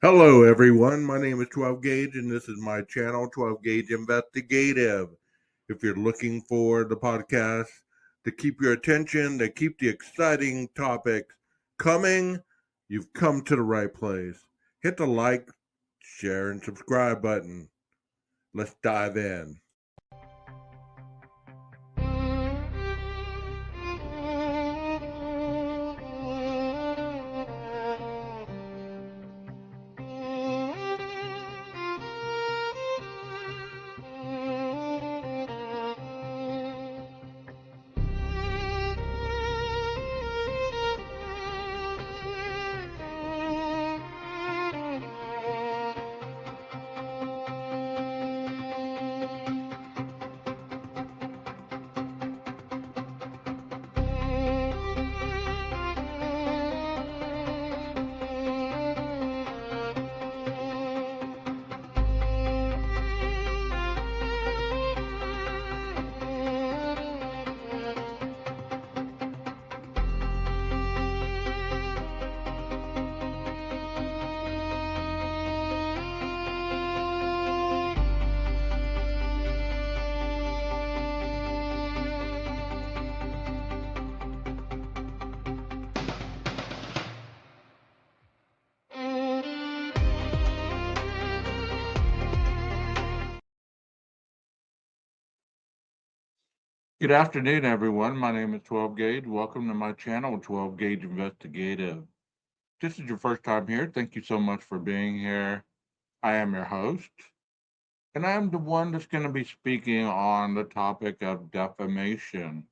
Hello, everyone. My name is 12 Gauge, and this is my channel, 12 Gauge Investigative. If you're looking for the podcast to keep your attention, to keep the exciting topics coming, you've come to the right place. Hit the like, share, and subscribe button. Let's dive in. Good afternoon, everyone. My name is 12 Gauge. Welcome to my channel, 12 Gauge Investigative. If this is your first time here, thank you so much for being here. I am your host, and I am the one that's going to be speaking on the topic of defamation.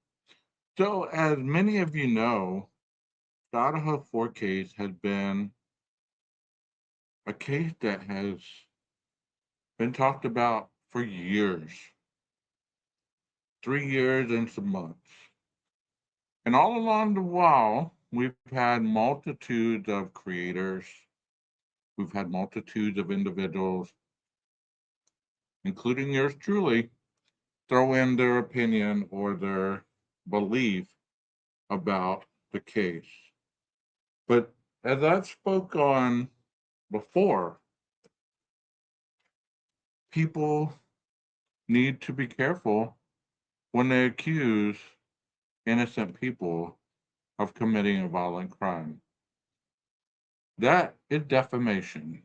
So, as many of you know, the Idaho 4 case has been a case that has been talked about for years, 3 years and some months. And all along the while, we've had multitudes of creators, we've had multitudes of individuals, including yours truly, throw in their opinion or their belief about the case. But as I've spoke on before, people need to be careful when they accuse innocent people of committing a violent crime. That is defamation.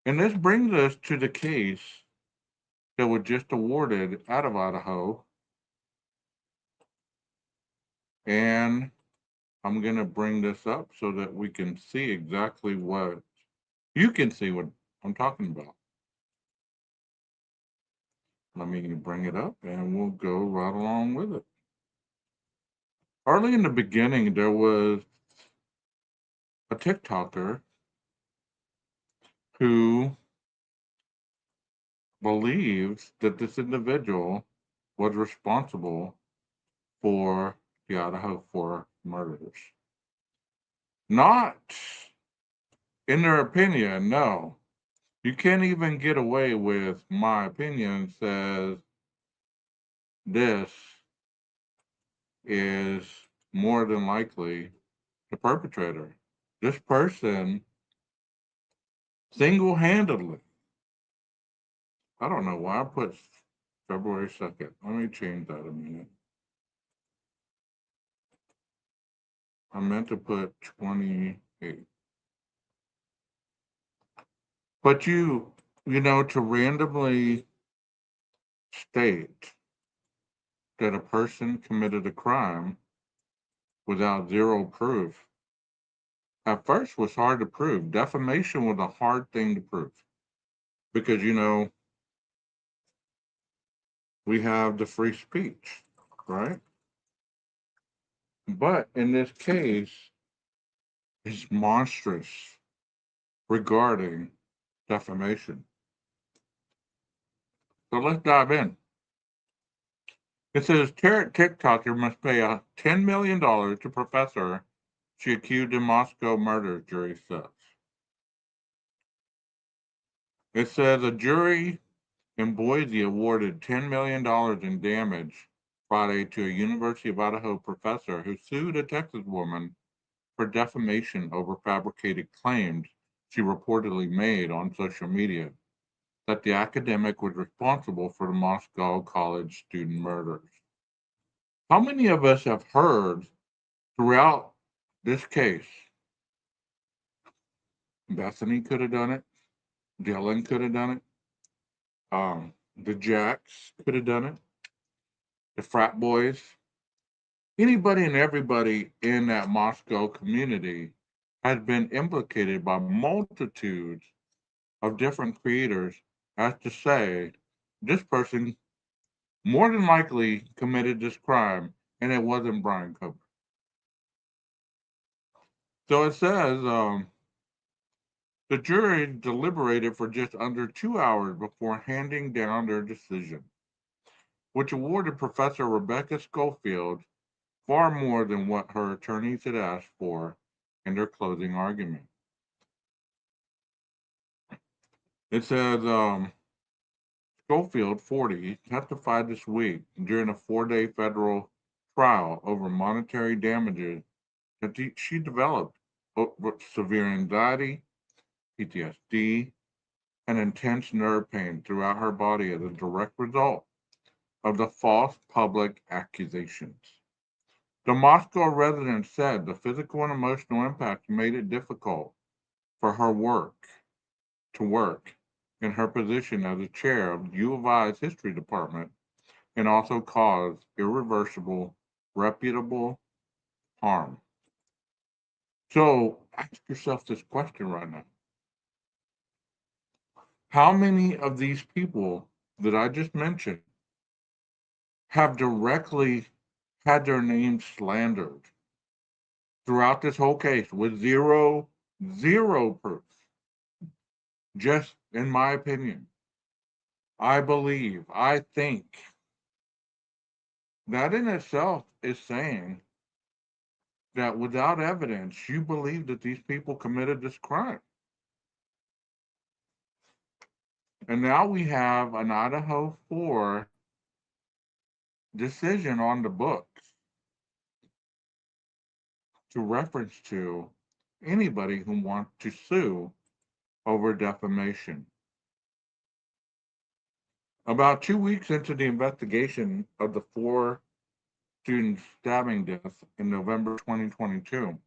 And this brings us to the case that was just awarded out of Idaho. And I'm going to bring this up so that we can see exactly what you can see what I'm talking about. Let me bring it up and we'll go right along with it. Early in the beginning, there was a TikToker who believes that this individual was responsible for the Idaho 4 murders. Not in their opinion, no. You can't even get away with my opinion says this is more than likely the perpetrator. This person single-handedly. I don't know why I put February 2nd. Let me change that a minute. I meant to put 28. But to randomly state that a person committed a crime without zero proof at first was hard to prove. Defamation was a hard thing to prove because, we have the free speech, right? But in this case, it's monstrous regarding defamation. So let's dive in. It says TikToker must pay $10 million to professor she accused in Moscow murder, jury says. It says a jury in Boise awarded $10 million in damage Friday to a University of Idaho professor who sued a Texas woman for defamation over fabricated claims she reportedly made on social media that the academic was responsible for the Moscow college student murders. How many of us have heard throughout this case, Bethany could have done it, Dylan could have done it, the Jacks could have done it, the frat boys, anybody and everybody in that Moscow community has been implicated by multitudes of different creators as to say this person more than likely committed this crime and it wasn't Brian Coburn. So it says the jury deliberated for just under 2 hours before handing down their decision, which awarded Professor Rebecca Schofield far more than what her attorneys had asked for in their closing argument. It says Schofield, 40, testified this week during a 4-day federal trial over monetary damages that she developed severe anxiety, PTSD, and intense nerve pain throughout her body as a direct result of the false public accusations. The Moscow resident said the physical and emotional impact made it difficult for her to work in her position as a chair of U of I's history department and also caused irreversible, reputable harm. So ask yourself this question right now. How many of these people that I just mentioned have directly had their names slandered throughout this whole case with zero proof? Just in my opinion, I think that in itself is saying that without evidence, you believe that these people committed this crime. And now we have an Idaho 4 decision on the books to reference to anybody who wants to sue over defamation. About 2 weeks into the investigation of the 4 student stabbing deaths in November 2022,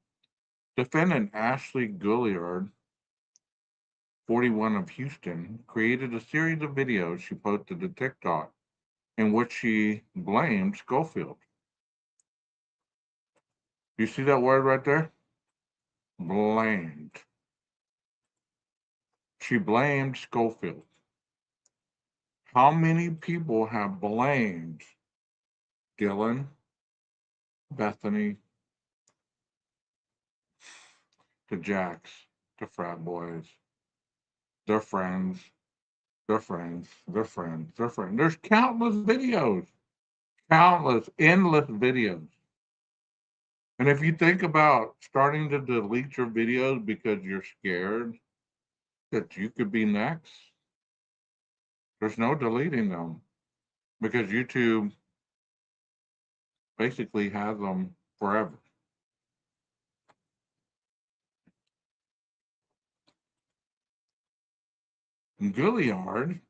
defendant Ashley Gouliard, 41 of Houston, created a series of videos she posted to TikTok in which she blamed Schofield. You see that word right there? Blamed. She blamed Schofield. How many people have blamed Dylan, Bethany, the Jacks, the frat boys, their friends, their friends, their friends, their friends? There's countless videos, countless, endless videos. And if you think about starting to delete your videos because you're scared that you could be next, there's no deleting them because YouTube basically has them forever. Gilliard,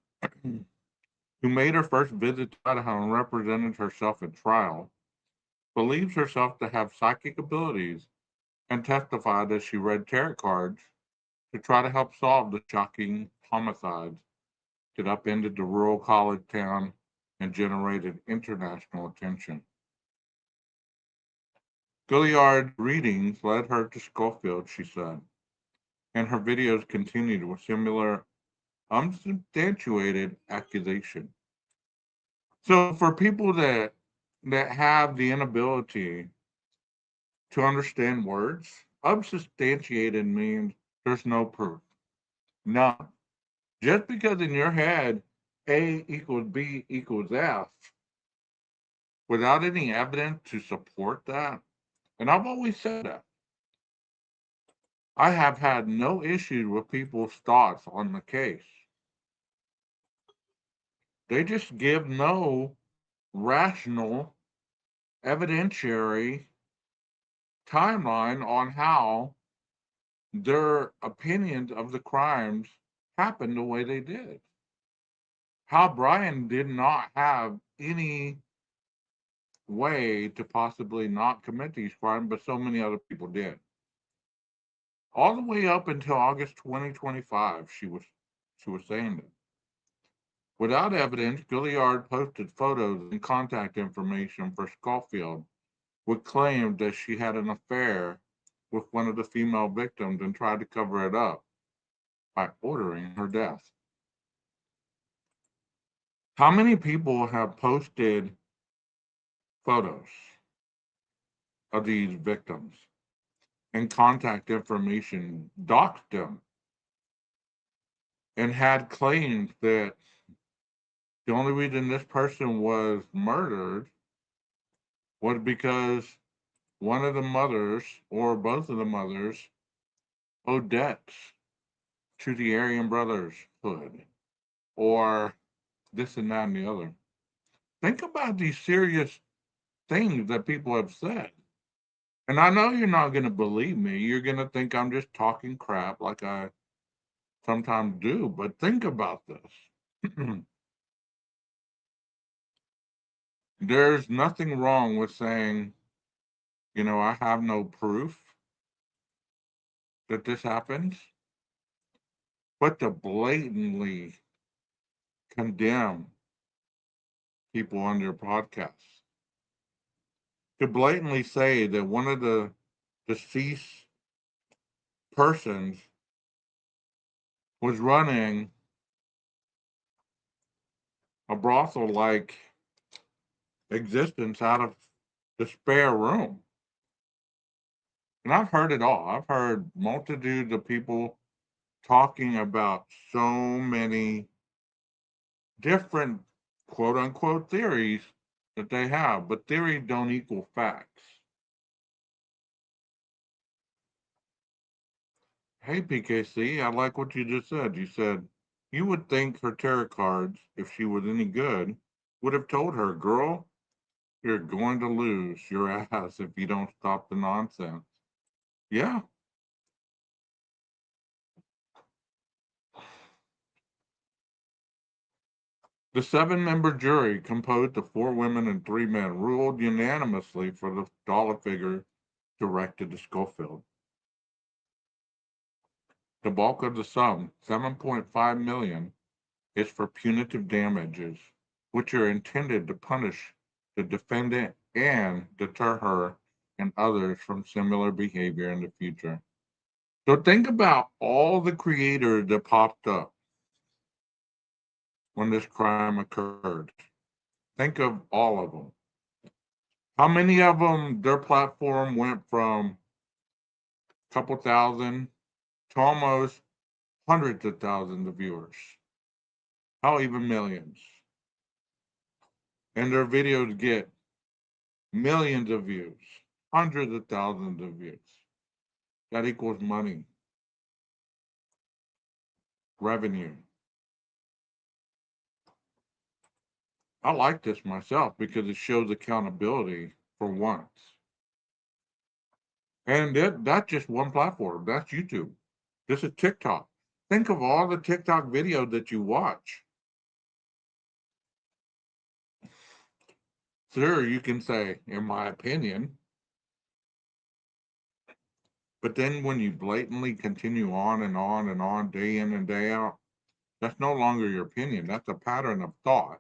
who made her first visit to Idaho and represented herself at trial, believes herself to have psychic abilities and testified that she read tarot cards to try to help solve the shocking homicides that upended the rural college town and generated international attention. Gilliard's readings led her to Schofield, she said, and her videos continued with similar unsubstantiated accusation. So for people that have the inability to understand words, unsubstantiated means there's no proof. None. Just because in your head A equals B equals F, without any evidence to support that, and I've always said that, I have had no issue with people's thoughts on the case. They just give no rational, evidentiary timeline on how their opinions of the crimes happened the way they did. How Brian did not have any way to possibly not commit these crimes, but so many other people did. All the way up until August 2025, she was saying that. Without evidence, Gilliard posted photos and contact information for Schofield, which claimed that she had an affair with one of the female victims and tried to cover it up by ordering her death. How many people have posted photos of these victims and contact information, doxed them, and had claimed that the only reason this person was murdered was because one of the mothers or both of the mothers owed debts to the Aryan Brotherhood or this and that and the other. Think about these serious things that people have said. And I know you're not going to believe me. You're going to think I'm just talking crap like I sometimes do, but think about this. There's nothing wrong with saying, I have no proof that this happens, but to blatantly condemn people on their podcasts, to blatantly say that one of the deceased persons was running a brothel like existence out of the spare room. And I've heard it all. I've heard multitudes of people talking about so many different quote unquote theories that they have, but theories don't equal facts. Hey, PKC, I like what you just said. You said you would think her tarot cards, if she was any good, would have told her, girl, you're going to lose your ass if you don't stop the nonsense. Yeah. The 7-member jury, composed of 4 women and 3 men, ruled unanimously for the dollar figure directed to Schofield. The bulk of the sum, $7.5 million, is for punitive damages, which are intended to punish the defendant and deter her and others from similar behavior in the future. So think about all the creators that popped up when this crime occurred. Think of all of them. How many of them, their platform went from a couple thousand to almost hundreds of thousands of viewers? How even millions? And their videos get millions of views, hundreds of thousands of views. That equals money, revenue. I like this myself because it shows accountability for once. And that's just one platform. That's YouTube. This is TikTok. Think of all the TikTok videos that you watch. Sure, you can say, in my opinion, but then when you blatantly continue on and on and on, day in and day out, that's no longer your opinion. That's a pattern of thought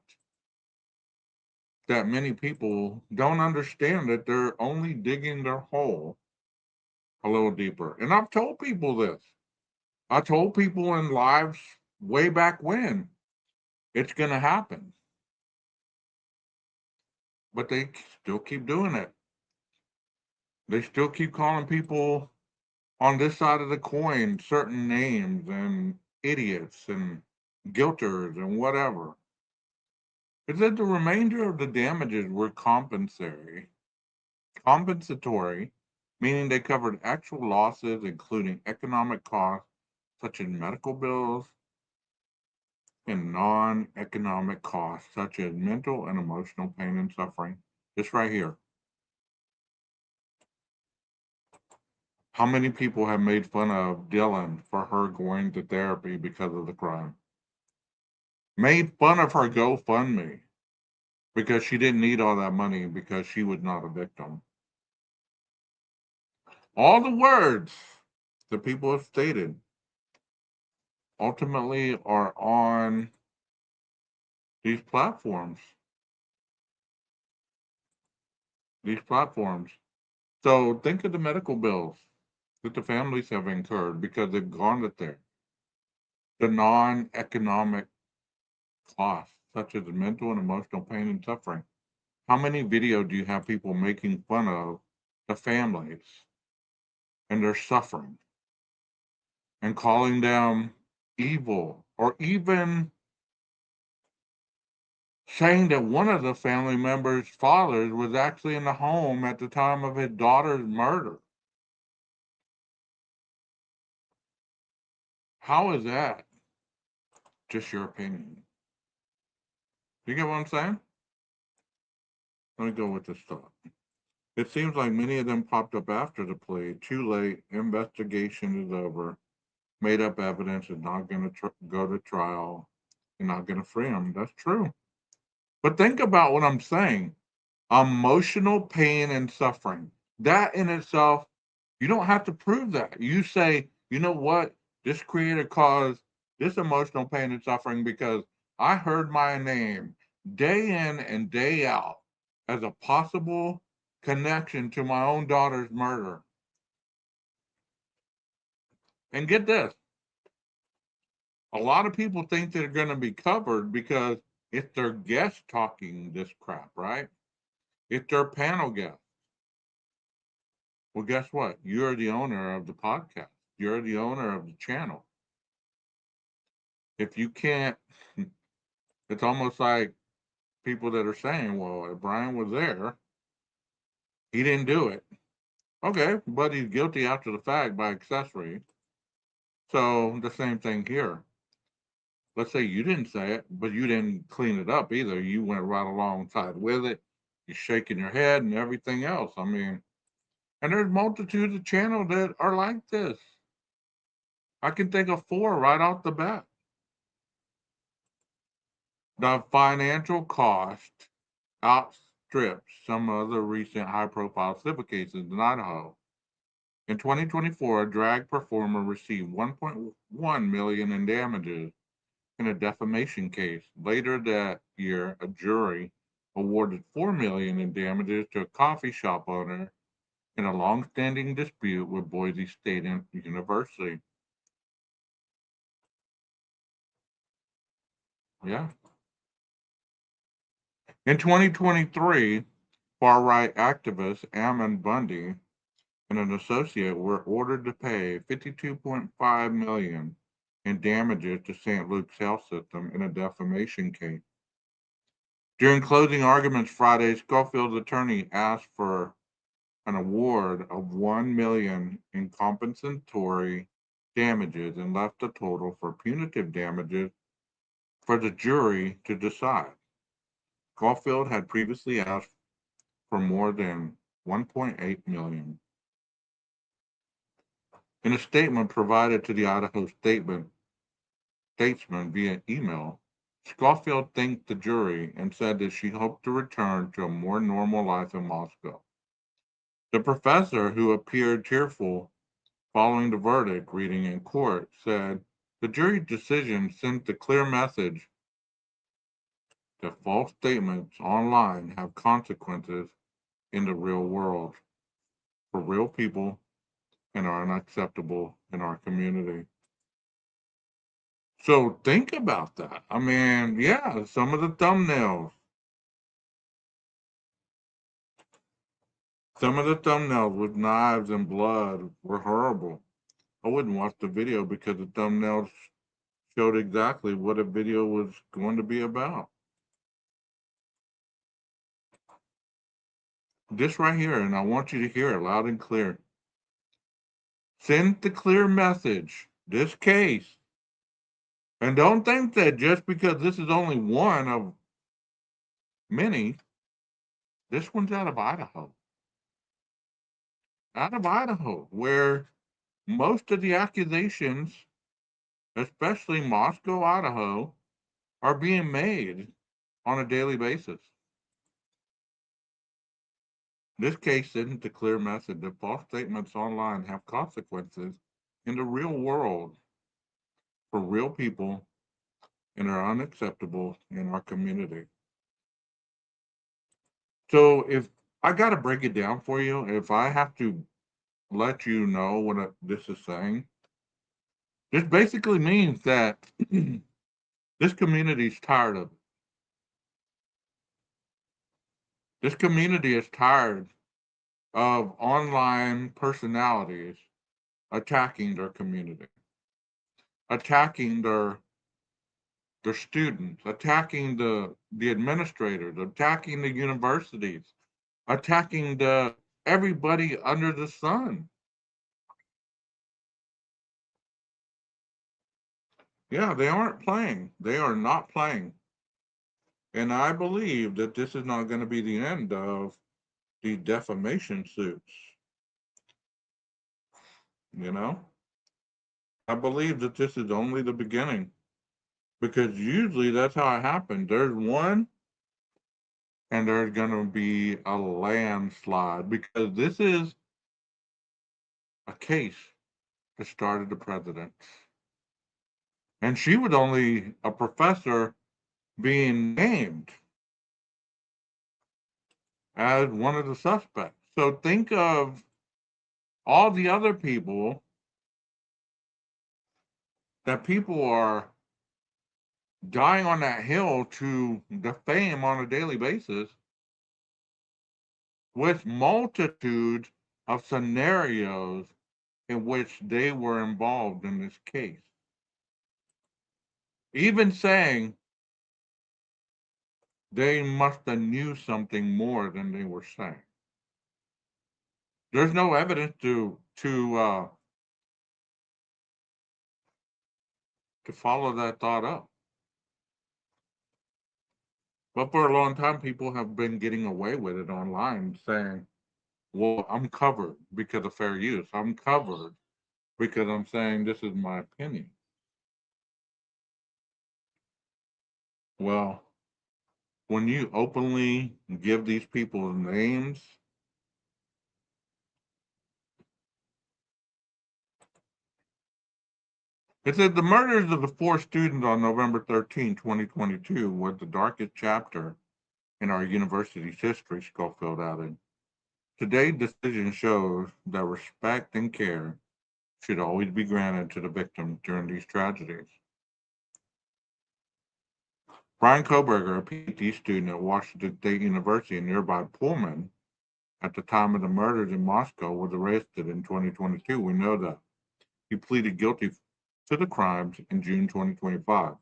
that many people don't understand, that they're only digging their hole a little deeper. And I've told people this. I told people in lives way back when it's going to happen, but they still keep doing it. They still keep calling people on this side of the coin certain names and idiots and guilters and whatever. It said the remainder of the damages were compensatory, meaning they covered actual losses, including economic costs such as medical bills and non-economic costs such as mental and emotional pain and suffering. This right here. How many people have made fun of Dylan for her going to therapy because of the crime? Made fun of her GoFundMe because she didn't need all that money because she was not a victim. All the words that people have stated ultimately are on these platforms. These platforms. So think of the medical bills that the families have incurred because they've gone to there. The non-economic costs, such as mental and emotional pain and suffering. How many videos do you have people making fun of the families and their suffering and calling them evil, or even saying that one of the family members' fathers was actually in the home at the time of his daughter's murder? How is that just your opinion? You get what I'm saying? Let me go with this thought. It seems like many of them popped up after the plea. Too late. Investigation is over. Made up evidence is not going to go to trial. You're not going to free them. That's true. But think about what I'm saying. Emotional pain and suffering. That in itself, you don't have to prove that. You say, you know what? This creator caused this emotional pain and suffering because I heard my name day in and day out as a possible connection to my own daughter's murder. And get this, a lot of people think they're going to be covered because it's their guest talking this crap, right? It's their panel guest. Well, guess what? You're the owner of the podcast. You're the owner of the channel. If you can't, it's almost like people that are saying, well, if Brian was there, he didn't do it. Okay, but he's guilty after the fact by accessory. So the same thing here. Let's say you didn't say it, but you didn't clean it up either. You went right alongside with it. You're shaking your head and everything else. I mean, and there's multitudes of channels that are like this. I can think of 4 right off the bat. The financial cost outstrips some other recent high-profile civil cases in Idaho. In 2024, a drag performer received 1.1 million in damages in a defamation case. Later that year, a jury awarded 4 million in damages to a coffee shop owner in a long-standing dispute with Boise State University. Yeah. In 2023, far-right activist Ammon Bundy and an associate were ordered to pay 52.5 million in damages to St. Luke's Health System in a defamation case. During closing arguments Friday, Schofield's attorney asked for an award of 1 million in compensatory damages and left a total for punitive damages for the jury to decide. Schofield had previously asked for more than 1.8 million. In a statement provided to the Idaho Statesman via email, Schofield thanked the jury and said that she hoped to return to a more normal life in Moscow. The professor, who appeared tearful following the verdict reading in court, said the jury's decision sent a clear message that false statements online have consequences in the real world for real people and are unacceptable in our community. So think about that. I mean, yeah, some of the thumbnails. Some of the thumbnails with knives and blood were horrible. I wouldn't watch the video because the thumbnails showed exactly what a video was going to be about. This right here, and I want you to hear it loud and clear. Send the clear message. This case. And don't think that just because this is only one of many, this one's out of Idaho. out of Idaho, where most of the accusations, especially Moscow, Idaho, are being made on a daily basis. This case sends a clear message that false statements online have consequences in the real world for real people and are unacceptable in our community. So if I got to break it down for you, if I have to let you know what this is saying, this basically means that this community is tired of it. This community is tired of online personalities attacking their community, attacking their students, attacking the administrators, attacking the universities, attacking the everybody under the sun. Yeah, they aren't playing. They are not playing. And I believe that this is not going to be the end of the defamation suits. You know, I believe that this is only the beginning because usually that's how it happens. There's one, and there's going to be a landslide because this is a case that started the president. And she was only a professor being named as one of the suspects. So think of all the other people that people are dying on that hill to defame on a daily basis with multitudes of scenarios in which they were involved in this case. Even saying they must have knew something more than they were saying. There's no evidence to follow that thought up. But for a long time, people have been getting away with it online, saying, "Well, I'm covered because of fair use. I'm covered because I'm saying this is my opinion." Well, when you openly give these people names, it said the murders of the four students on November 13, 2022 was the darkest chapter in our university's history, Schofield added. Today's decision shows that respect and care should always be granted to the victims during these tragedies. Brian Koberger, a PhD student at Washington State University in nearby Pullman, at the time of the murders in Moscow, was arrested in 2022. We know that. He pleaded guilty to the crimes in June 2025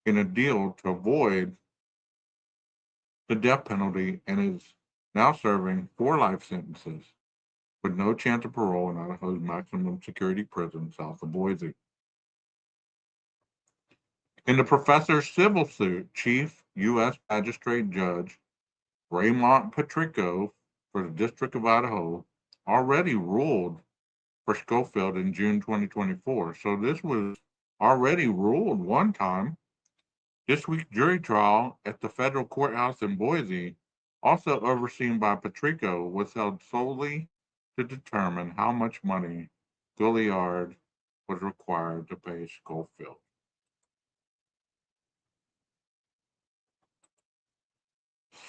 in a deal to avoid the death penalty and is now serving 4 life sentences with no chance of parole in Idaho's maximum security prison south of Boise. In the professor's civil suit, Chief U.S. Magistrate Judge Raymond Patrico for the District of Idaho already ruled for Schofield in June 2024. So this was already ruled one time. This week's jury trial at the federal courthouse in Boise, also overseen by Patrico, was held solely to determine how much money Gilliard was required to pay Schofield.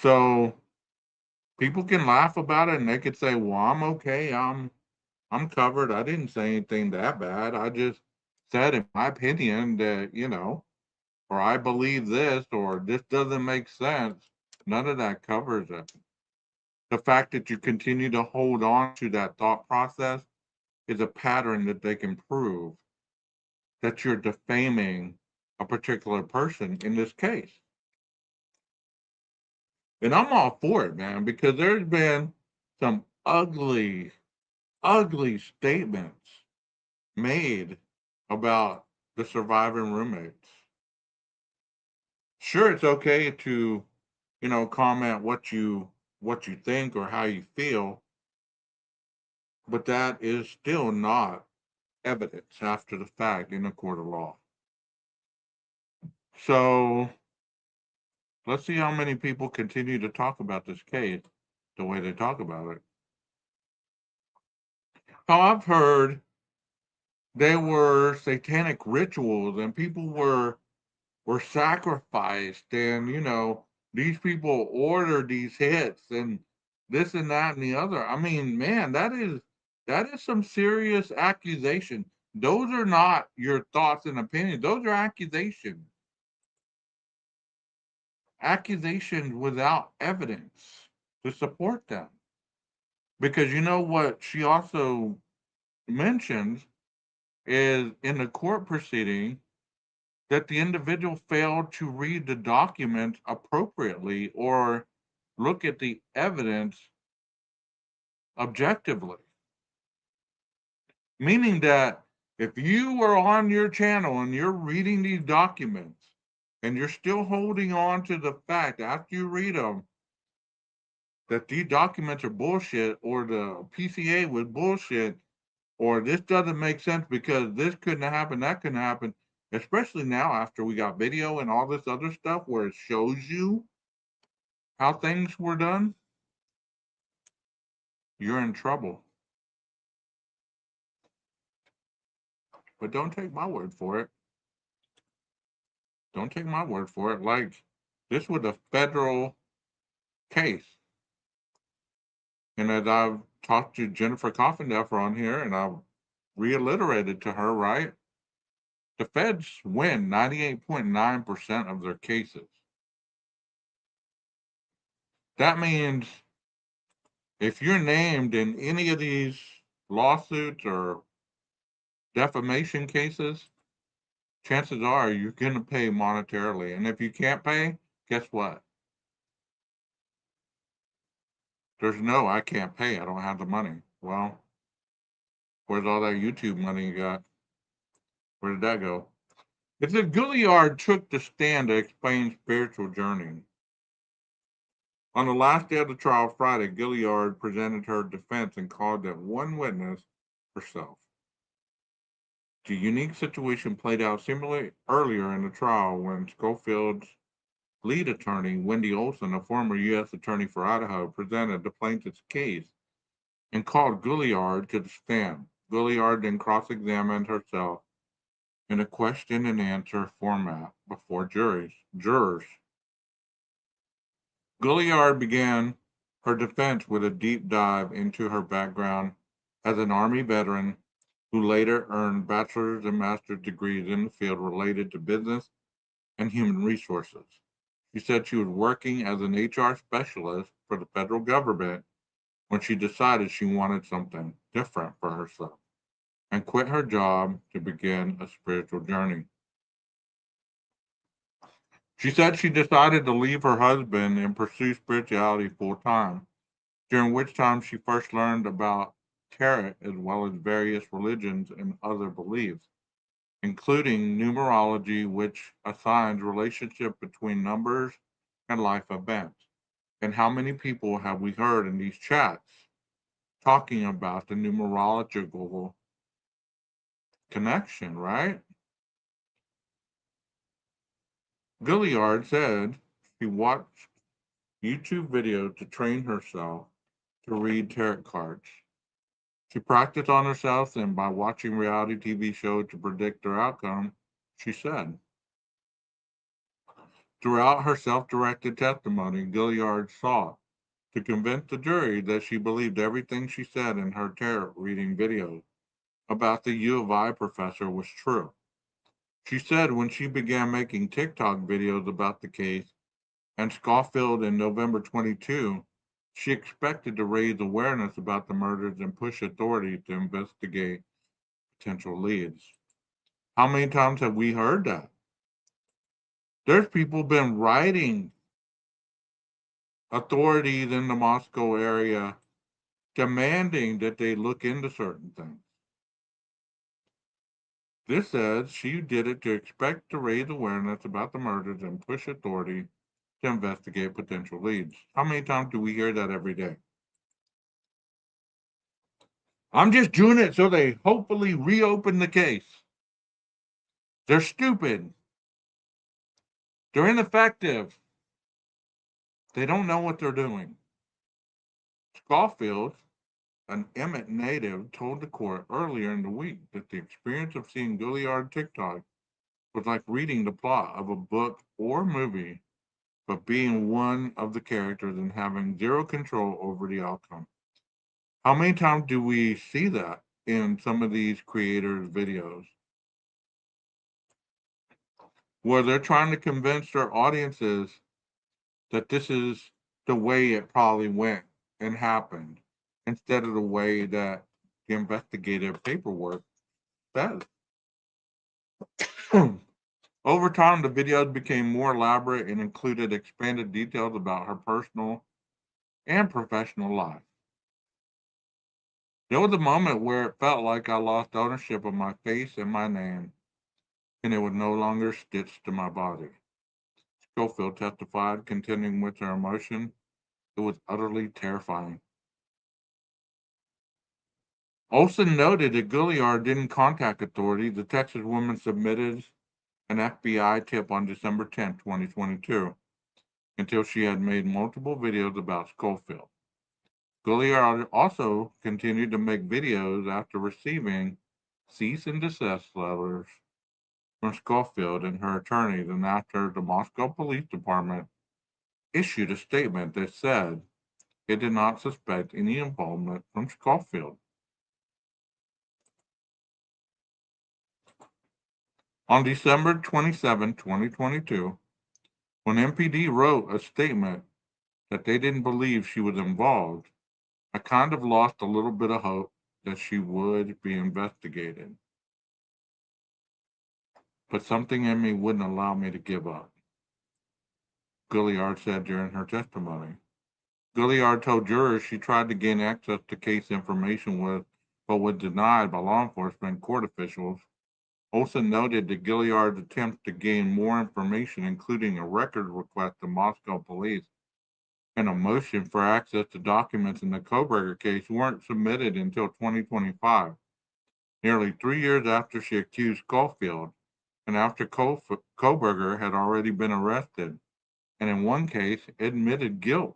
So people can laugh about it and they could say, "Well, I'm okay. I'm covered. I didn't say anything that bad. I just said, in my opinion, that or I believe this, or this doesn't make sense." None of that covers it. The fact that you continue to hold on to that thought process is a pattern that they can prove that you're defaming a particular person in this case. And I'm all for it, man, because there's been some ugly, ugly statements made about the surviving roommates. Sure, it's okay to, comment what you think or how you feel, but that is still not evidence after the fact in a court of law. So let's see how many people continue to talk about this case the way they talk about it. Now, I've heard there were satanic rituals and people were sacrificed, and these people ordered these hits and this and that and the other. I mean, man, that is some serious accusation. Those are not your thoughts and opinions. Those are accusations without evidence to support them. Because you know what she also mentions is in the court proceeding that the individual failed to read the document appropriately or look at the evidence objectively. Meaning that if you are on your channel and you're reading these documents and you're still holding on to the fact after you read them that these documents are bullshit or the PCA was bullshit or this doesn't make sense because this couldn't happen, that couldn't happen, especially now after we got video and all this other stuff where it shows you how things were done, you're in trouble. But don't take my word for it. Don't take my word for it. Like, this was a federal case. And as I've talked to Jennifer Coffindeffer on here, and I've reiterated to her, right? The feds win 98.9% of their cases. That means if you're named in any of these lawsuits or defamation cases, chances are you're going to pay monetarily. And if you can't pay, guess what? There's no, I can't pay. I don't have the money. Well, where's all that YouTube money you got? Where did that go? It's a Gilliard took the stand to explain spiritual journey. On the last day of the trial, Friday, Gilliard presented her defense and called that one witness herself. The unique situation played out similarly earlier in the trial when Schofield's lead attorney, Wendy Olson, a former U.S. attorney for Idaho, presented the plaintiff's case and called Gilliard to the stand. Gilliard then cross-examined herself in a question and answer format before jurors. Gilliard began her defense with a deep dive into her background as an Army veteran who later earned bachelor's and master's degrees in the field related to business and human resources. She said she was working as an HR specialist for the federal government when she decided she wanted something different for herself and quit her job to begin a spiritual journey. She said she decided to leave her husband and pursue spirituality full time, during which time she first learned about tarot as well as various religions and other beliefs, including numerology, which assigns relationship between numbers and life events. And how many people have we heard in these chats talking about the numerological connection, right? Gilliard said she watched YouTube videos to train herself to read tarot cards. She practiced on herself and by watching reality TV shows to predict their outcome, she said. Throughout her self-directed testimony, Gilliard sought to convince the jury that she believed everything she said in her tarot reading videos about the U of I professor was true. She said when she began making TikTok videos about the case and Schofield in November 22, she expected to raise awareness about the murders and push authorities to investigate potential leads. How many times have we heard that? There's people been writing authorities in the Moscow area demanding that they look into certain things. This says she did it to expect to raise awareness about the murders and push authority to investigate potential leads. How many times do we hear that every day? I'm just doing it so they hopefully reopen the case. They're stupid. They're ineffective. They don't know what they're doing. Schofield, an Emmett native, told the court earlier in the week that the experience of seeing Gilliard TikTok was like reading the plot of a book or movie, but being one of the characters and having zero control over the outcome. How many times do we see that in some of these creators' videos where they're trying to convince their audiences that this is the way it probably went and happened instead of the way that the investigative paperwork says? Over time, the videos became more elaborate and included expanded details about her personal and professional life. There was a moment where it felt like I lost ownership of my face and my name, and it was no longer stitched to my body. Schofield testified, continuing with her emotion. It was utterly terrifying. Olson noted that Gilliard didn't contact authorities. The Texas woman submitted an FBI tip on December 10, 2022, until she had made multiple videos about Schofield. Gilliard also continued to make videos after receiving cease and desist letters from Schofield and her attorneys, and after the Moscow Police Department issued a statement that said it did not suspect any involvement from Schofield. On December 27, 2022, when MPD wrote a statement that they didn't believe she was involved, I kind of lost a little bit of hope that she would be investigated. But something in me wouldn't allow me to give up, Gilliard said during her testimony. Gilliard told jurors she tried to gain access to case information but was denied by law enforcement and court officials. Olson noted that Gilliard's attempts to gain more information, including a record request to Moscow police and a motion for access to documents in the Koberger case, weren't submitted until 2025, nearly 3 years after she accused Schofield and after Koberger had already been arrested and in one case admitted guilt.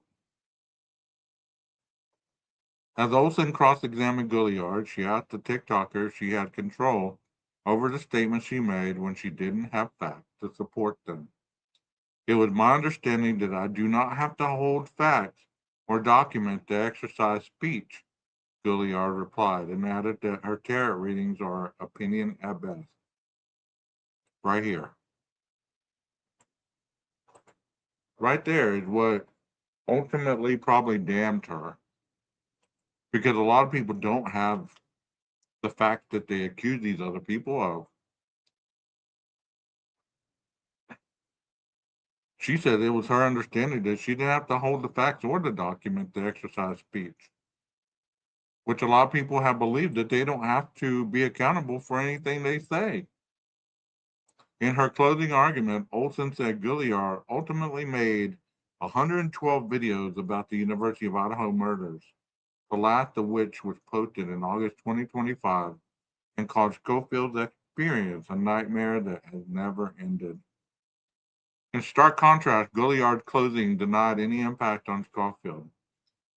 As Olson cross-examined Gilliard, she asked the TikToker if she had control over the statements she made when she didn't have facts to support them. It was my understanding that I do not have to hold facts or documents to exercise speech, Gilliard replied, and added that her tarot readings are opinion at best. Right here. Right there is what ultimately probably damned her. Because a lot of people don't have the fact that they accuse these other people of. She said it was her understanding that she didn't have to hold the facts or the document to exercise speech, which a lot of people have believed that they don't have to be accountable for anything they say. In her closing argument, Olson said Gilliard ultimately made 112 videos about the University of Idaho murders, the last of which was posted in August 2025 and called Schofield's experience a nightmare that has never ended. In stark contrast, Gilliard's closing denied any impact on Schofield.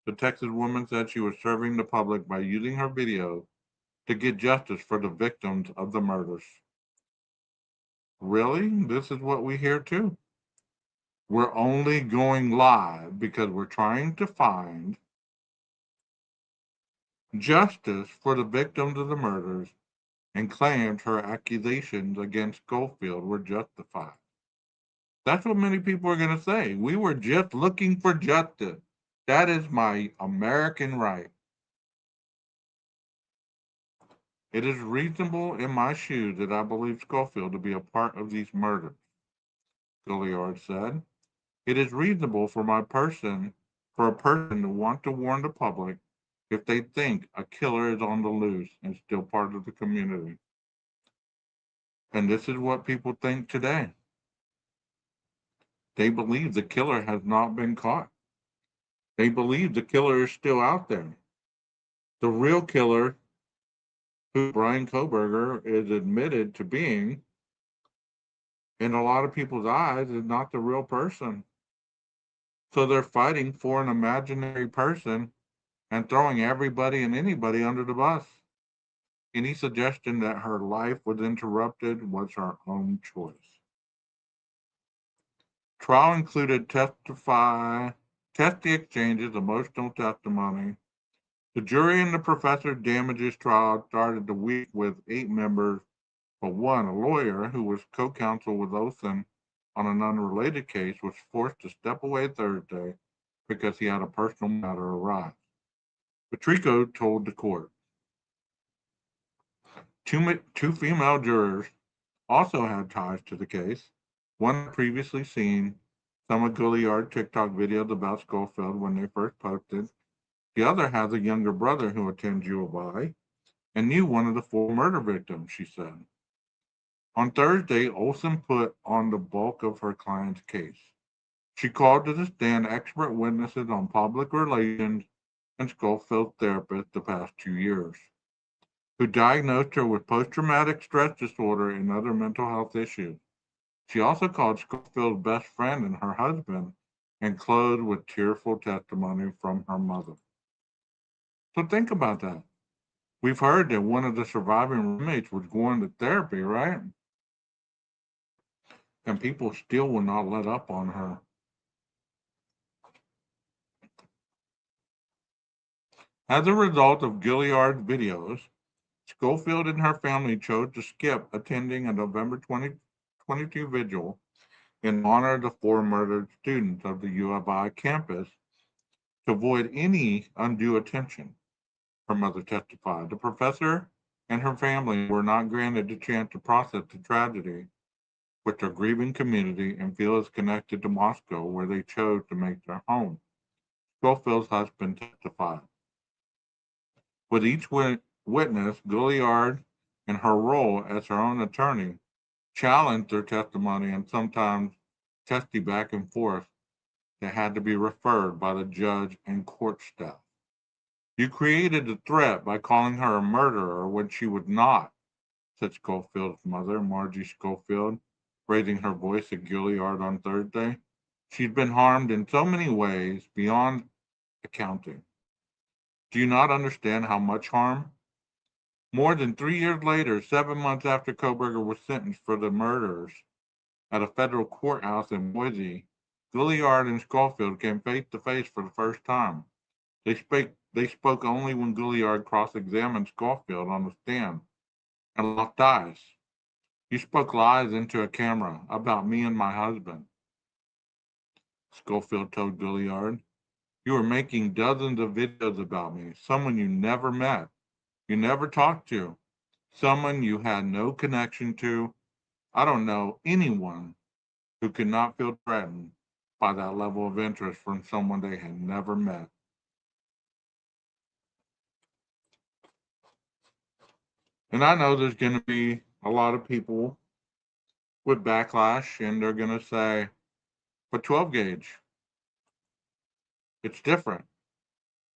The Texas woman said she was serving the public by using her video to get justice for the victims of the murders. Really? This is what we hear too. We're only going live because we're trying to find justice for the victims of the murders and claimed her accusations against Schofield were justified. That's what many people are going to say. We were just looking for justice. That is my American right. It is reasonable in my shoes that I believe Schofield to be a part of these murders, Gilliard said. It is reasonable for a person to want to warn the public if they think a killer is on the loose and still part of the community. And this is what people think today. They believe the killer has not been caught. They believe the killer is still out there. The real killer who Brian Koberger is admitted to being, in a lot of people's eyes, is not the real person. So they're fighting for an imaginary person and throwing everybody and anybody under the bus. Any suggestion that her life was interrupted was her own choice. Trial included testy exchanges, emotional testimony. The jury in the professor damages trial started the week with 8 members, but one, a lawyer who was co-counsel with Olson on an unrelated case, was forced to step away Thursday because he had a personal matter arise. Patrico told the court. Two female jurors also had ties to the case. One had previously seen some of Gouliard's TikTok videos about Schofield when they first posted. The other has a younger brother who attends U of I and knew one of the 4 murder victims, she said. On Thursday, Olson put on the bulk of her client's case. She called to the stand expert witnesses on public relations and Schofield's therapist the past 2 years, who diagnosed her with post-traumatic stress disorder and other mental health issues. She also called Schofield's best friend and her husband and closed with tearful testimony from her mother. So think about that. We've heard that one of the surviving roommates was going to therapy, right? And people still will not let up on her. As a result of Gouliard's videos, Schofield and her family chose to skip attending a November 2022 vigil in honor of the 4 murdered students of the U of I campus to avoid any undue attention, her mother testified. The professor and her family were not granted the chance to process the tragedy with their grieving community and feel is connected to Moscow, where they chose to make their home. Schofield's husband testified. With each witness, Gouliard, in her role as her own attorney, challenged their testimony and sometimes testy back and forth that had to be referred by the judge and court staff. You created the threat by calling her a murderer when she was not, said Schofield's mother, Margie Schofield, raising her voice at Gouliard on Thursday. She's been harmed in so many ways beyond accounting. Do you not understand how much harm? More than 3 years later, 7 months after Koberger was sentenced for the murders at a federal courthouse in Boise, Gouliard and Schofield came face to face for the first time. They spoke only when Gouliard cross-examined Schofield on the stand and locked eyes. You spoke lies into a camera about me and my husband, Schofield told Gouliard. You were making dozens of videos about me, someone you never met, you never talked to, someone you had no connection to. I don't know anyone who could not feel threatened by that level of interest from someone they had never met. And I know there's going to be a lot of people with backlash, and they're going to say, but 12 gauge, it's different.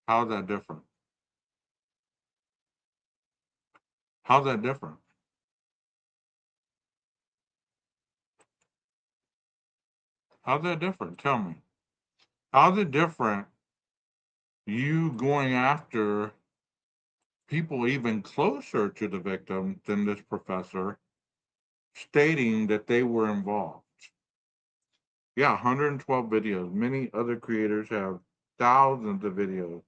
How's that different? How's that different? How's that different? Tell me. How's it different you going after people even closer to the victim than this professor, stating that they were involved? Yeah, 112 videos. Many other creators have thousands of videos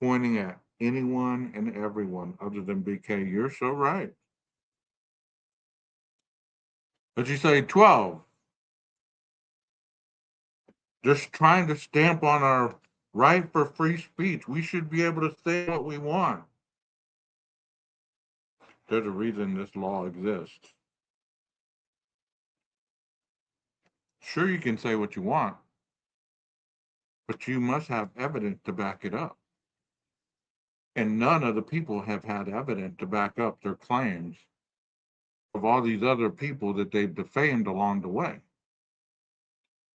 pointing at anyone and everyone other than BK. You're so right. But you say 12. Just trying to stamp on our right for free speech. We should be able to say what we want. There's a reason this law exists. Sure, you can say what you want, but you must have evidence to back it up. And none of the people have had evidence to back up their claims of all these other people that they've defamed along the way.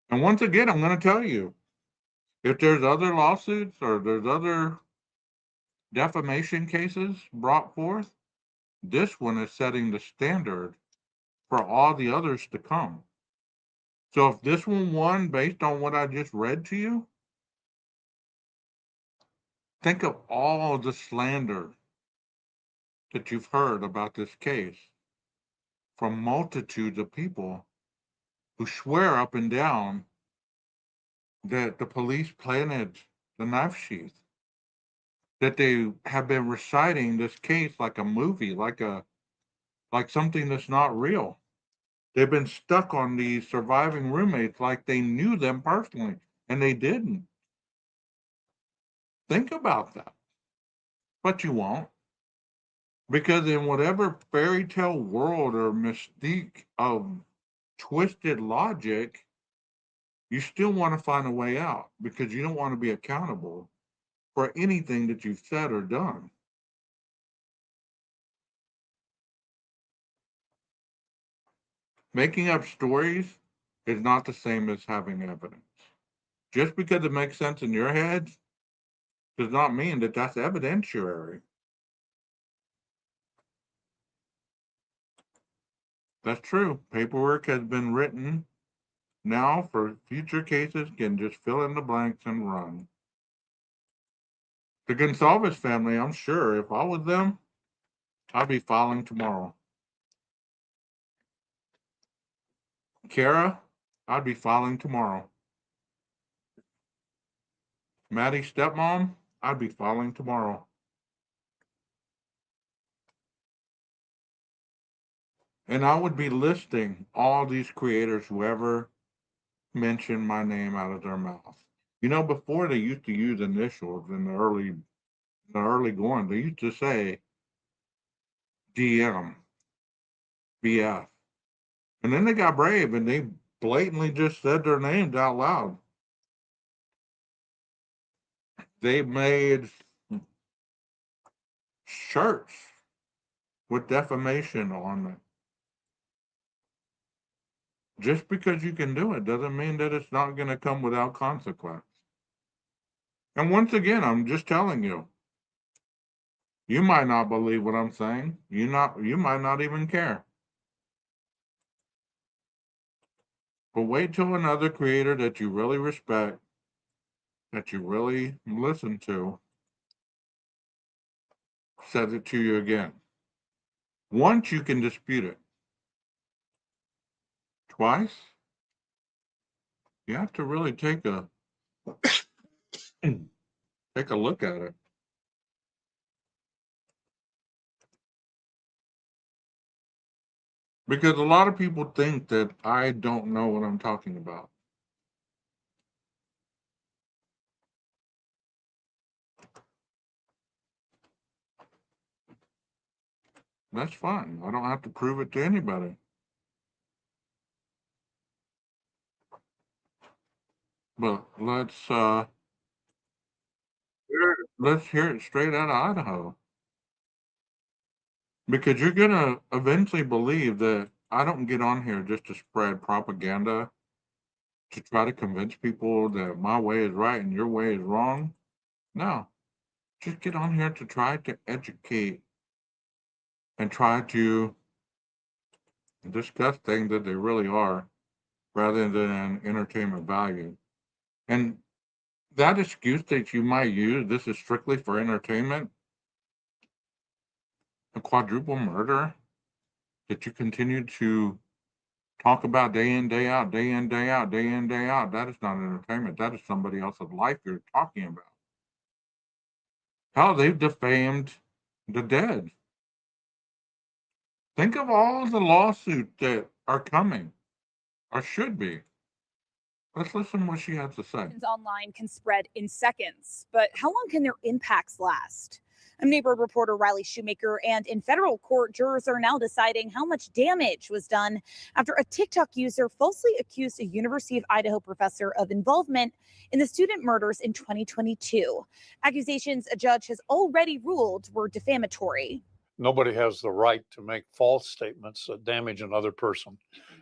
And once again, I'm going to tell you, if there's other lawsuits or there's other defamation cases brought forth, This one is setting the standard for all the others to come. So if this one won based on what I just read to you, think of all the slander that you've heard about this case from multitudes of people who swear up and down that the police planted the knife sheath, that they have been reciting this case like a movie, like something that's not real. They've been stuck on these surviving roommates like they knew them personally, and they didn't. Think about that. But you won't. Because in whatever fairy tale world or mystique of twisted logic, you still want to find a way out because you don't want to be accountable for anything that you've said or done. Making up stories is not the same as having evidence. Just because it makes sense in your head does not mean that that's evidentiary. That's true. Paperwork has been written. Now, for future cases, can just fill in the blanks and run. The Gonsalves family, I'm sure if I was them, I'd be filing tomorrow. Kara, I'd be filing tomorrow. Maddie's stepmom, I'd be filing tomorrow. And I would be listing all these creators who ever mentioned my name out of their mouth. You know, before they used to use initials in the early going, they used to say DM, BF. And then they got brave and they blatantly just said their names out loud. They made shirts with defamation on it. Just because you can do it doesn't mean that it's not going to come without consequence. And once again, I'm just telling you, you might not believe what I'm saying. You might not even care. But wait till another creator that you really respect, that you really listen to, says it to you again. Once you can dispute it. Twice, you have to really take a look at it. Because a lot of people think that I don't know what I'm talking about. That's fine. I don't have to prove it to anybody. But let's hear it straight out of Idaho. Because you're gonna eventually believe that I don't get on here just to spread propaganda to try to convince people that my way is right and your way is wrong. No, just get on here to try to educate and try to discuss things that they really are rather than entertainment value. And that excuse that you might use, this is strictly for entertainment, a quadruple murder that you continue to talk about day in, day out, day in, day out, day in, day out. That is not entertainment. That is somebody else's life you're talking about. Hell, they've defamed the dead. Think of all the lawsuits that are coming or should be. Let's listen to what she has to say. Online can spread in seconds, but how long can their impacts last? I'm neighborhood reporter Riley Shoemaker, and in federal court, jurors are now deciding how much damage was done after a TikTok user falsely accused a University of Idaho professor of involvement in the student murders in 2022. Accusations a judge has already ruled were defamatory. Nobody has the right to make false statements that damage another person.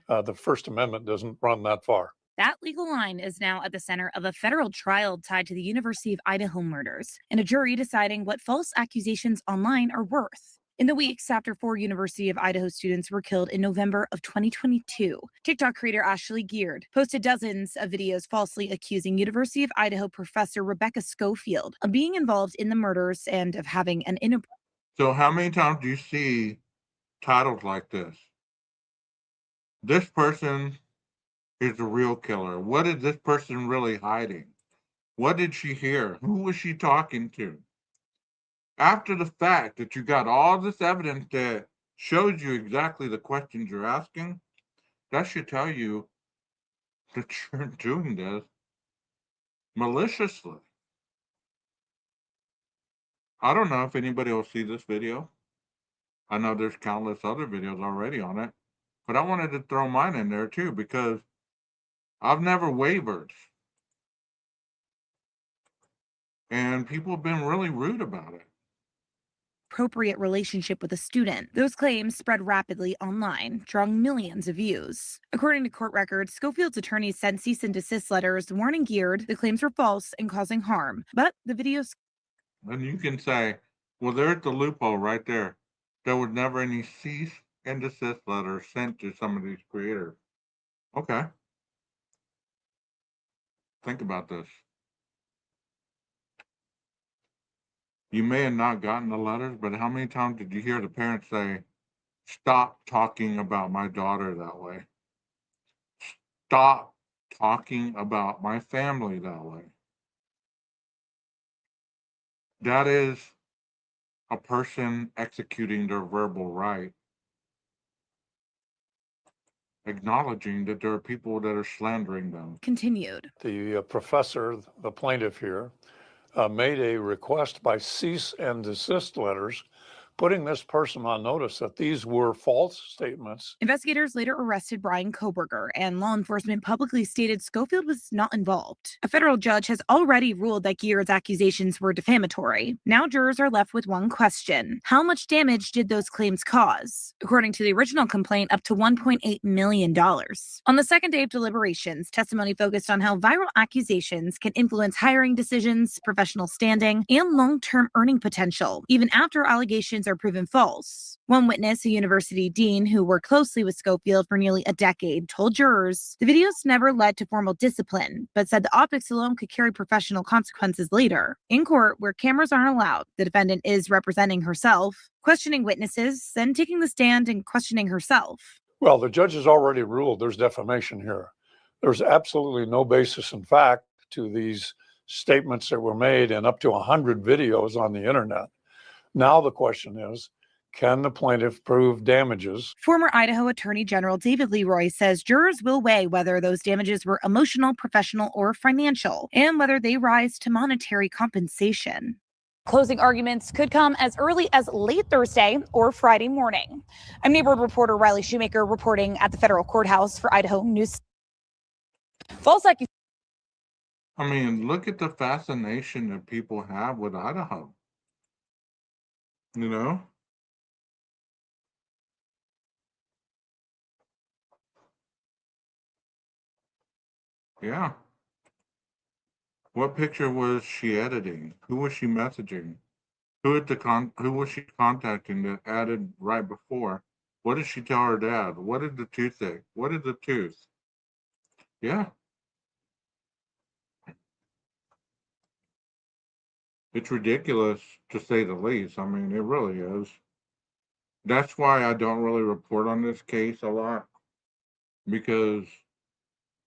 The First Amendment doesn't run that far. That legal line is now at the center of a federal trial tied to the University of Idaho murders and a jury deciding what false accusations online are worth. In the weeks after 4 University of Idaho students were killed in November of 2022, TikTok creator Ashley Geared posted dozens of videos falsely accusing University of Idaho professor Rebecca Schofield of being involved in the murders and of having an inappropriate. So how many times do you see titles like this? This person is the real killer. What is this person really hiding? What did she hear? Who was she talking to? After the fact that you got all this evidence that shows you exactly the questions you're asking, that should tell you that you're doing this maliciously. I don't know if anybody will see this video. I know there's countless other videos already on it, but I wanted to throw mine in there too because I've never wavered. And people have been really rude about it. Relationship with a student. Those claims spread rapidly online, drawing millions of views. According to court records, Schofield's attorneys sent cease and desist letters warning Geared the claims were false and causing harm. But the videos. And you can say, well, there's the loophole right there. There was never any cease and desist letter sent to some of these creators. Okay. Think about this. You may have not gotten the letters, but how many times did you hear the parents say, stop talking about my daughter that way? Stop talking about my family that way. That is a person executing their verbal right, acknowledging that there are people that are slandering them. Continued. The professor, the plaintiff here, made a request by cease and desist letters, putting this person on notice that these were false statements. Investigators later arrested Brian Koberger, and law enforcement publicly stated Schofield was not involved. A federal judge has already ruled that Geared's accusations were defamatory. Now jurors are left with one question: how much damage did those claims cause? According to the original complaint, up to $1.8 million. On the second day of deliberations, testimony focused on how viral accusations can influence hiring decisions, professional standing, and long-term earning potential, even after allegations are proven false. One witness, a university dean who worked closely with Schofield for nearly a decade, told jurors the videos never led to formal discipline, but said the optics alone could carry professional consequences later. In court, where cameras aren't allowed, the defendant is representing herself, questioning witnesses, then taking the stand and questioning herself. Well, the judge has already ruled there's defamation here. There's absolutely no basis in fact to these statements that were made in up to 100 videos on the internet. Now the question is, can the plaintiff prove damages? Former Idaho Attorney General David Leroy says jurors will weigh whether those damages were emotional, professional, or financial, and whether they rise to monetary compensation. Closing arguments could come as early as late Thursday or Friday morning. I'm neighborhood reporter Riley Shoemaker reporting at the federal courthouse for Idaho News. False accusations. I mean, look at the fascination that people have with Idaho. You know? Yeah. What picture was she editing? Who was she messaging? Who was she contacting that added right before? What did she tell her dad? What is the toothache? What is the tooth? Yeah. It's ridiculous to say the least. I mean, it really is. That's why I don't really report on this case a lot, because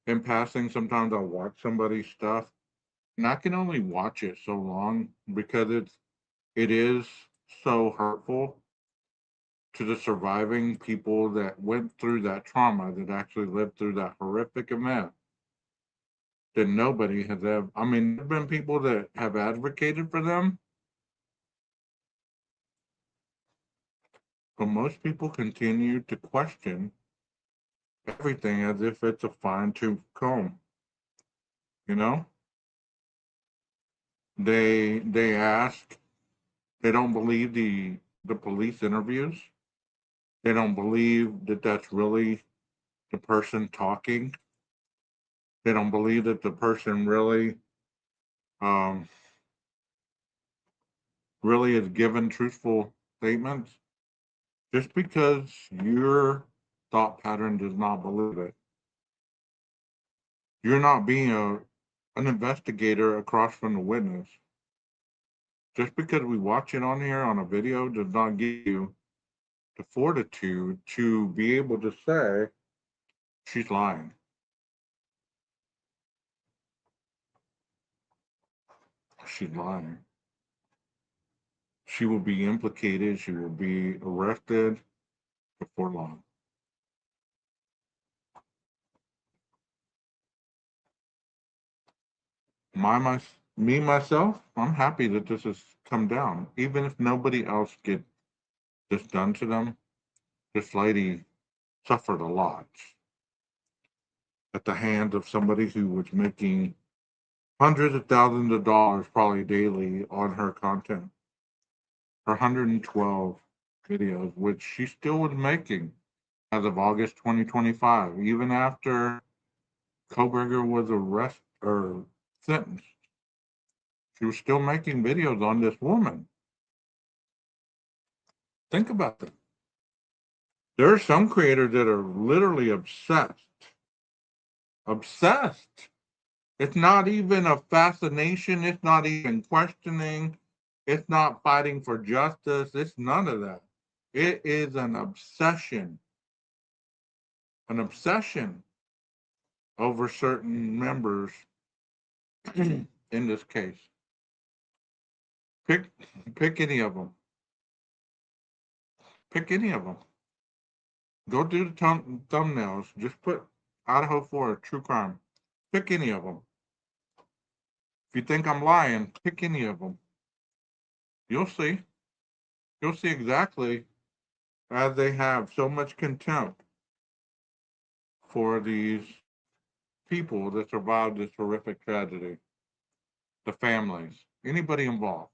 in passing, sometimes I'll watch somebody's stuff and I can only watch it so long because it is so hurtful to the surviving people that went through that trauma, that actually lived through that horrific event, that nobody has ever. I mean, there have been people that have advocated for them, but most people continue to question everything as if it's a fine-tooth comb. You know, they ask, they don't believe the police interviews. They don't believe that that's really the person talking. They don't believe that the person um, really is given truthful statements. Just because your thought pattern does not believe it, you're not being an investigator across from the witness. Just because we watch it on here on a video does not give you the fortitude to be able to say she's lying. She's lying. She will be implicated. She will be arrested before long. Me myself, I'm happy that this has come down. Even if nobody else gets this done to them, this lady suffered a lot at the hands of somebody who was making hundreds of thousands of dollars probably daily on her content. Her 112 videos, which she still was making as of August 2025, even after Koberger was arrested or sentenced. She was still making videos on this woman. Think about that. There are some creators that are literally obsessed. Obsessed. It's not even a fascination. It's not even questioning. It's not fighting for justice. It's none of that. It is an obsession. An obsession over certain members in this case. Pick pick any of them. Pick any of them. Go do the thumbnails. Just put Idaho 4 true crime. Pick any of them. If you think I'm lying, pick any of them. You'll see. You'll see exactly as they have so much contempt for these people that survived this horrific tragedy, the families, anybody involved.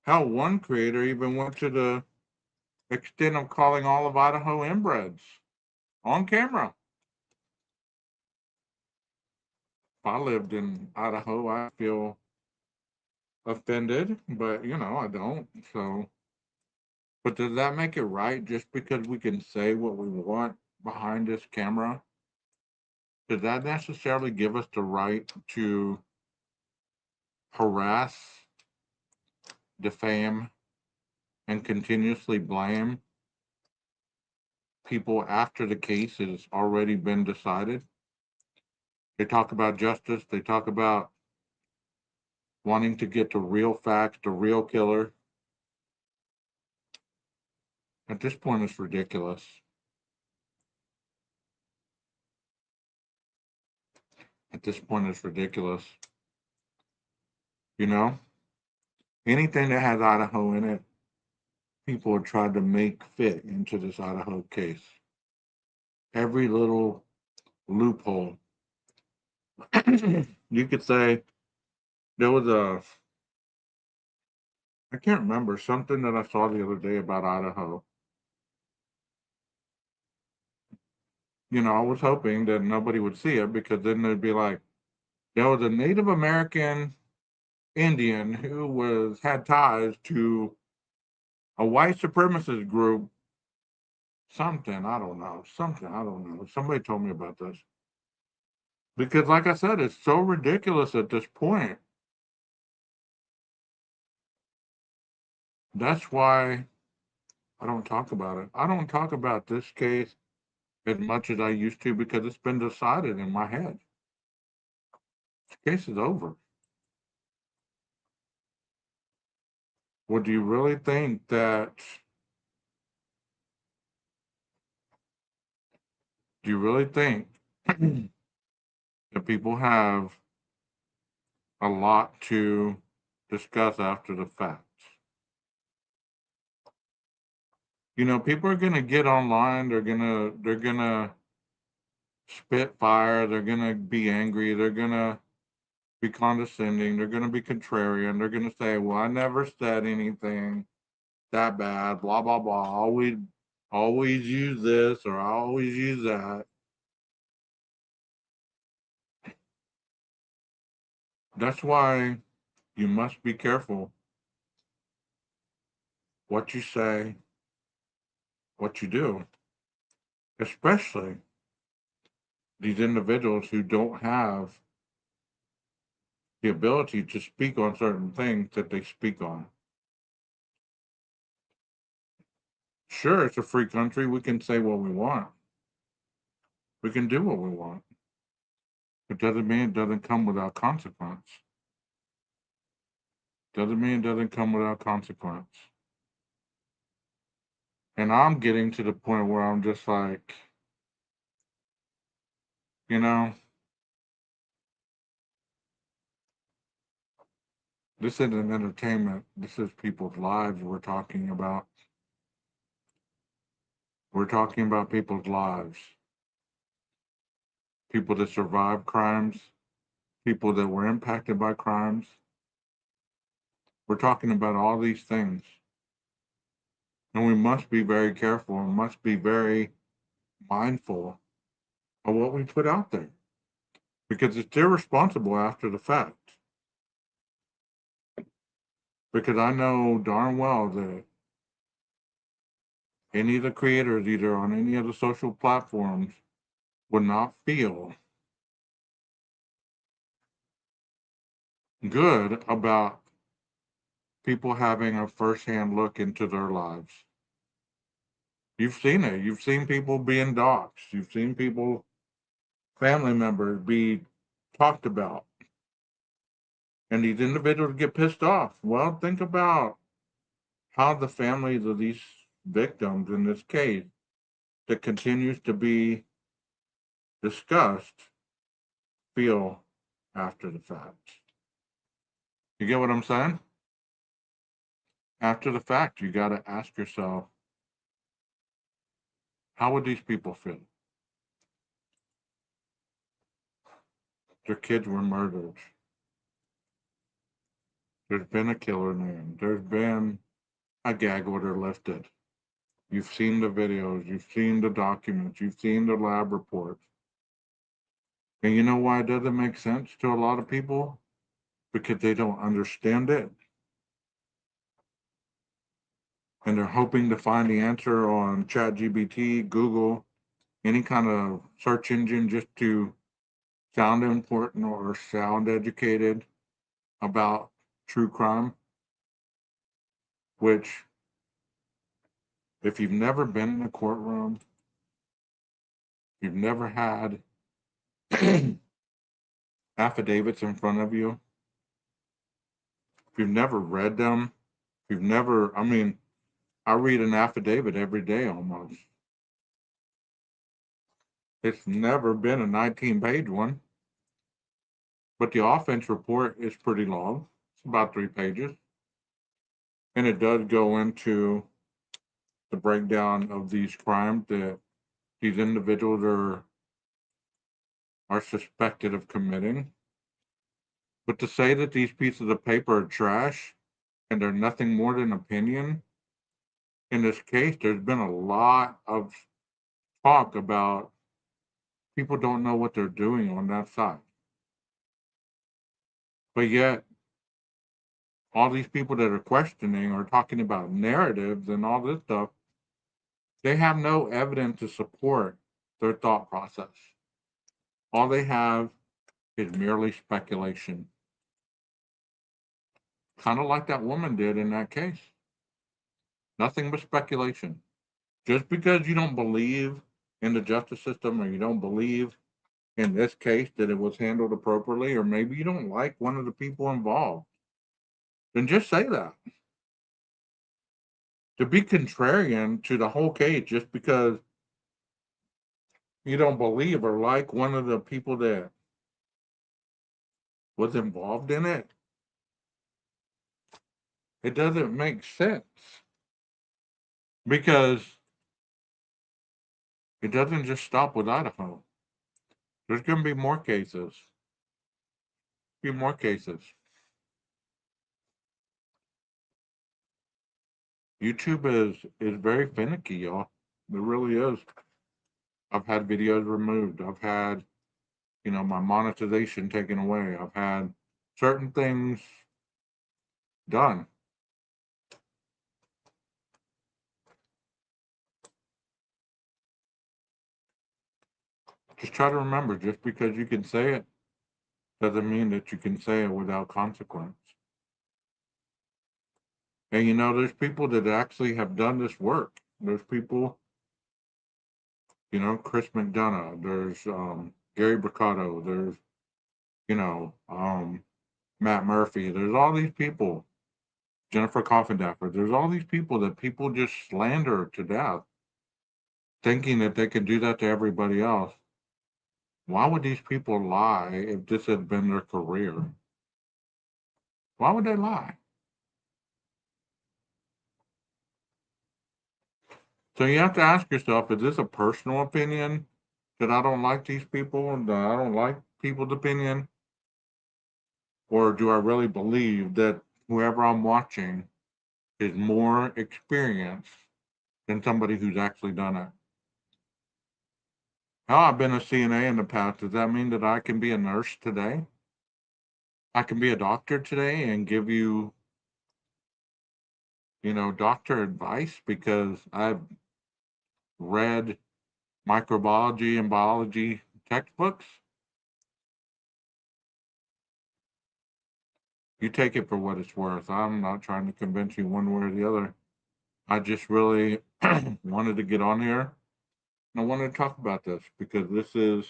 How one creator even went to the extent of calling all of Idaho inbreds on camera. If I lived in Idaho, I feel offended, but I don't. So, but does that make it right just because we can say what we want behind this camera? Does that necessarily give us the right to harass, defame, and continuously blame people after the case has already been decided? They talk about justice, they talk about wanting to get the real facts, the real killer. At this point, it's ridiculous. At this point, it's ridiculous. You know, anything that has Idaho in it, people have tried to make fit into this Idaho case. Every little loophole. You could say there was I can't remember, something that I saw the other day about Idaho. I was hoping that nobody would see it because then they'd be like, there was a Native American Indian who had ties to a white supremacist group. Something, I don't know. Something, I don't know. Somebody told me about this. Because, like I said, it's so ridiculous at this point. That's why I don't talk about it. I don't talk about this case as much as I used to because it's been decided in my head. The case is over. Well, do you really think that? Do you really think that people have a lot to discuss after the fact? People are gonna get online. They're gonna spit fire. They're gonna be angry. They're gonna be condescending. They're gonna be contrarian. They're gonna say, "Well, I never said anything that bad." Blah blah blah. Always use this or I always use that. That's why you must be careful what you say, what you do, especially these individuals who don't have the ability to speak on certain things that they speak on. Sure, it's a free country. We can say what we want. We can do what we want. It doesn't mean it doesn't come without consequence. Doesn't mean it doesn't come without consequence. And I'm getting to the point where I'm just like, you know, this isn't entertainment. This is people's lives we're talking about. We're talking about people's lives. People that survived crimes, people that were impacted by crimes. We're talking about all these things. And we must be very careful and must be very mindful of what we put out there, because it's irresponsible after the fact. Because I know darn well that any of the creators, either on any of the social platforms, would not feel good about people having a firsthand look into their lives. You've seen it. You've seen people being doxxed. You've seen people, family members, be talked about. And these individuals get pissed off. Well, think about how the families of these victims in this case that continues to be discussed feel after the fact. You get what I'm saying? After the fact, you got to ask yourself, how would these people feel? Their kids were murdered. There's been a killer named. There's been a gag order lifted. You've seen the videos. You've seen the documents. You've seen the lab reports. And you know why it doesn't make sense to a lot of people? Because they don't understand it. And they're hoping to find the answer on ChatGPT, Google, any kind of search engine just to sound important or sound educated about true crime. Which, if you've never been in a courtroom, you've never had affidavits in front of you, if you've never read them, if you've never, I mean, I read an affidavit every day almost. It's never been a 19-page one, but the offense report is pretty long. It's about 3 pages. And it does go into the breakdown of these crimes that these individuals are suspected of committing. But to say that these pieces of paper are trash and they're nothing more than opinion, in this case, there's been a lot of talk about people don't know what they're doing on that side. But yet, all these people that are questioning are talking about narratives and all this stuff. They have no evidence to support their thought process. All they have is merely speculation. Kind of like that woman did in that case. Nothing but speculation. Just because you don't believe in the justice system, or you don't believe in this case that it was handled appropriately, or maybe you don't like one of the people involved, then just say that. To be contrarian to the whole case just because you don't believe or like one of the people that was involved in it, it doesn't make sense, because it doesn't just stop with Idaho. There's going to be more cases. Be more cases. YouTube is very finicky, y'all. It really is. I've had videos removed. I've had, my monetization taken away. I've had certain things done. Just try to remember, just because you can say it doesn't mean that you can say it without consequence. And you know, there's people that actually have done this work. There's people, you know, Chris McDonough, there's Gary Bricado, there's, you know, Matt Murphy, there's all these people, Jennifer Coffindaffer, there's all these people that people just slander to death, thinking that they can do that to everybody else. Why would these people lie if this had been their career? Why would they lie? So you have to ask yourself, is this a personal opinion that I don't like these people and that I don't like people's opinion? Or do I really believe that whoever I'm watching is more experienced than somebody who's actually done it? Hell, I've been a CNA in the past. Does that mean that I can be a nurse today? I can be a doctor today and give you, you know, doctor advice because I've read microbiology and biology textbooks? You take it for what it's worth. I'm not trying to convince you one way or the other. I just really wanted to get on here and I wanted to talk about this because this is,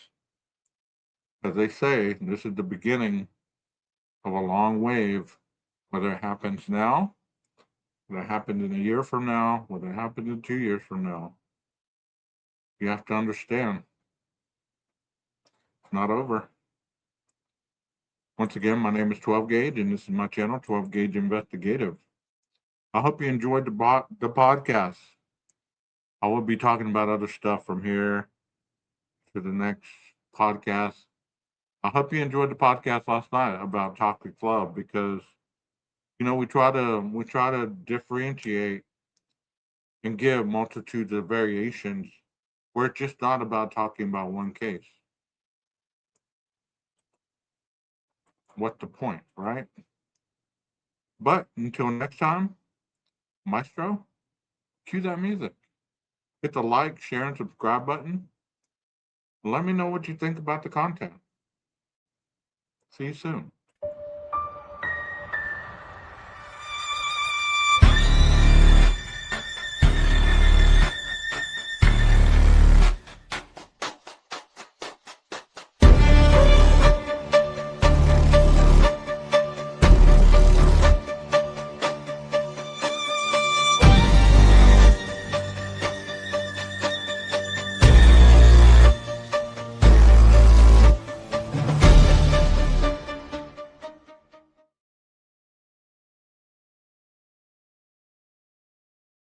as they say, this is the beginning of a long wave. Whether it happens now, whether it happens in a year from now, whether it happens in 2 years from now, you have to understand it's not over. Once again, my name is 12 Gauge and this is my channel, 12 Gauge Investigative. I hope you enjoyed the podcast. I will be talking about other stuff from here to the next podcast. I hope you enjoyed the podcast last night about Toxic Club because you know we try to differentiate and give multitudes of variations where it's just not about talking about one case. What's the point, right? But until next time, Maestro, cue that music. Hit the like, share, and subscribe button. Let me know what you think about the content. See you soon.